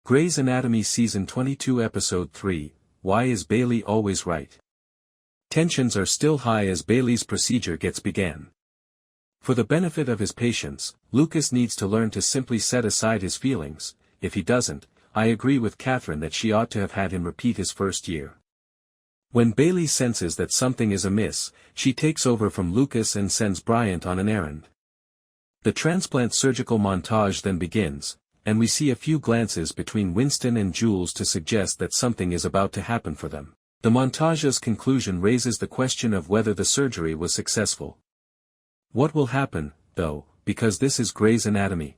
Grey's Anatomy Season 22 Episode 3, Why is Bailey Always Right? Tensions are still high as Bailey's procedure gets began. For the benefit of his patients, Lucas needs to learn to simply set aside his feelings. If he doesn't, I agree with Catherine that she ought to have had him repeat his first year. When Bailey senses that something is amiss, she takes over from Lucas and sends Bryant on an errand. The transplant surgical montage then begins, and we see a few glances between Winston and Jules to suggest that something is about to happen for them. The montage's conclusion raises the question of whether the surgery was successful. What will happen, though, because this is Grey's Anatomy?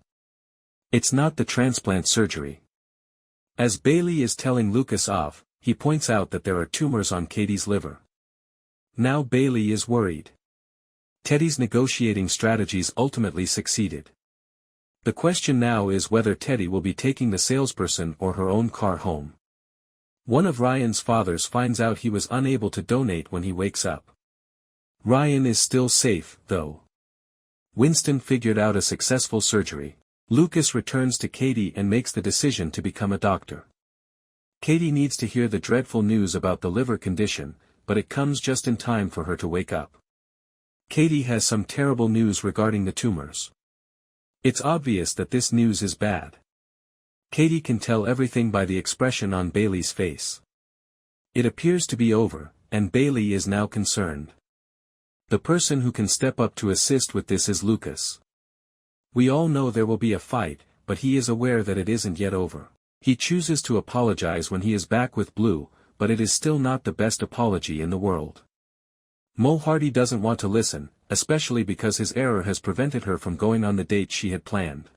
It's not the transplant surgery. As Bailey is telling Lucas off, he points out that there are tumors on Katie's liver. Now Bailey is worried. Teddy's negotiating strategies ultimately succeeded. The question now is whether Teddy will be taking the salesperson or her own car home. One of Ryan's fathers finds out he was unable to donate when he wakes up. Ryan is still safe, though. Winston figured out a successful surgery. Lucas returns to Katie and makes the decision to become a doctor. Katie needs to hear the dreadful news about the liver condition, but it comes just in time for her to wake up. Katie has some terrible news regarding the tumors. It's obvious that this news is bad. Katie can tell everything by the expression on Bailey's face. It appears to be over, and Bailey is now concerned. The person who can step up to assist with this is Lucas. We all know there will be a fight, but he is aware that it isn't yet over. He chooses to apologize when he is back with Blue, but it is still not the best apology in the world. Mo Hardy doesn't want to listen, especially because his error has prevented her from going on the date she had planned.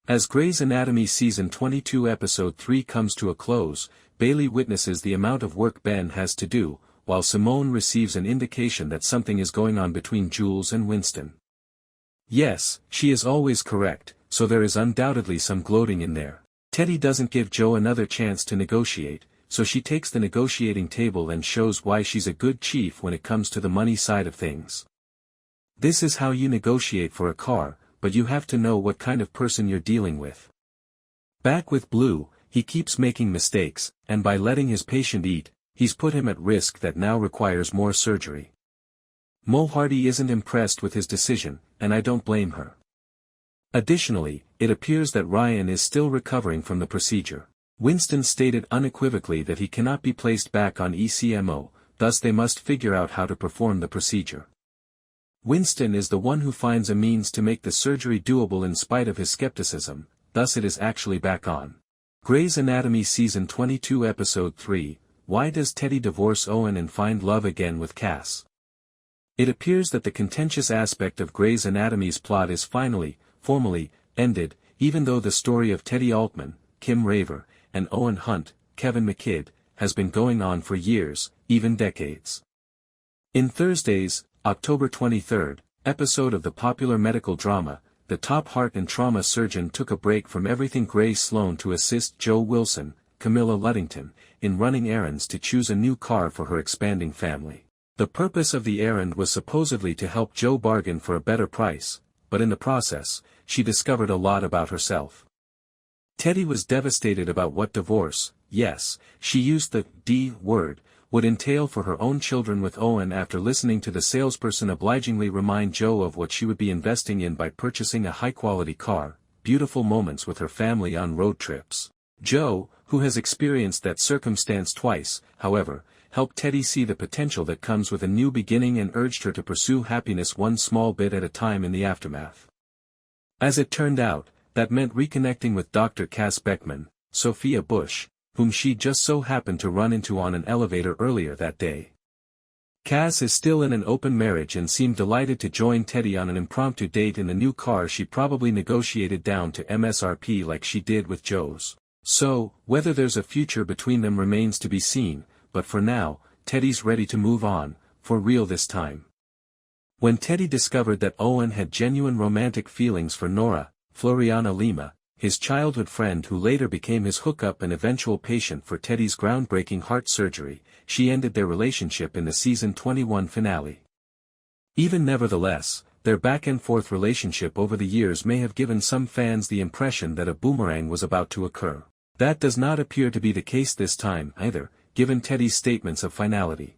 As Grey's Anatomy Season 22 Episode 3 comes to a close, Bailey witnesses the amount of work Ben has to do, while Simone receives an indication that something is going on between Jules and Winston. Yes, she is always correct, so there is undoubtedly some gloating in there. Teddy doesn't give Joe another chance to negotiate, so she takes the negotiating table and shows why she's a good chief when it comes to the money side of things. This is how you negotiate for a car, but you have to know what kind of person you're dealing with. Back with Blue, he keeps making mistakes, and by letting his patient eat, he's put him at risk that now requires more surgery. Mo Hardy isn't impressed with his decision, and I don't blame her. Additionally, it appears that Ryan is still recovering from the procedure. Winston stated unequivocally that he cannot be placed back on ECMO, thus they must figure out how to perform the procedure. Winston is the one who finds a means to make the surgery doable in spite of his skepticism, thus it is actually back on. Grey's Anatomy Season 22 Episode 3, Why does Teddy divorce Owen and find love again with Cass? It appears that the contentious aspect of Grey's Anatomy's plot is finally, formally, ended, even though the story of Teddy Altman, Kim Raver, and Owen Hunt, Kevin McKidd, has been going on for years, even decades. In Thursday's, October 23, episode of the popular medical drama, the top heart and trauma surgeon took a break from everything Grey Sloan to assist Joe Wilson, Camilla Luddington, in running errands to choose a new car for her expanding family. The purpose of the errand was supposedly to help Joe bargain for a better price, but in the process, she discovered a lot about herself. Teddy was devastated about what divorce, yes, she used the D word, would entail for her own children with Owen after listening to the salesperson obligingly remind Joe of what she would be investing in by purchasing a high-quality car, beautiful moments with her family on road trips. Joe, who has experienced that circumstance twice, however, helped Teddy see the potential that comes with a new beginning and urged her to pursue happiness one small bit at a time in the aftermath. As it turned out, that meant reconnecting with Dr. Cass Beckman, Sophia Bush, whom she just so happened to run into on an elevator earlier that day. Cass is still in an open marriage and seemed delighted to join Teddy on an impromptu date in the new car she probably negotiated down to MSRP like she did with Joe's. So, whether there's a future between them remains to be seen, but for now, Teddy's ready to move on, for real this time. When Teddy discovered that Owen had genuine romantic feelings for Nora, Floriana Lima, his childhood friend who later became his hookup and eventual patient for Teddy's groundbreaking heart surgery, she ended their relationship in the season 21 finale. Even nevertheless, their back-and-forth relationship over the years may have given some fans the impression that a boomerang was about to occur. That does not appear to be the case this time either, given Teddy's statements of finality.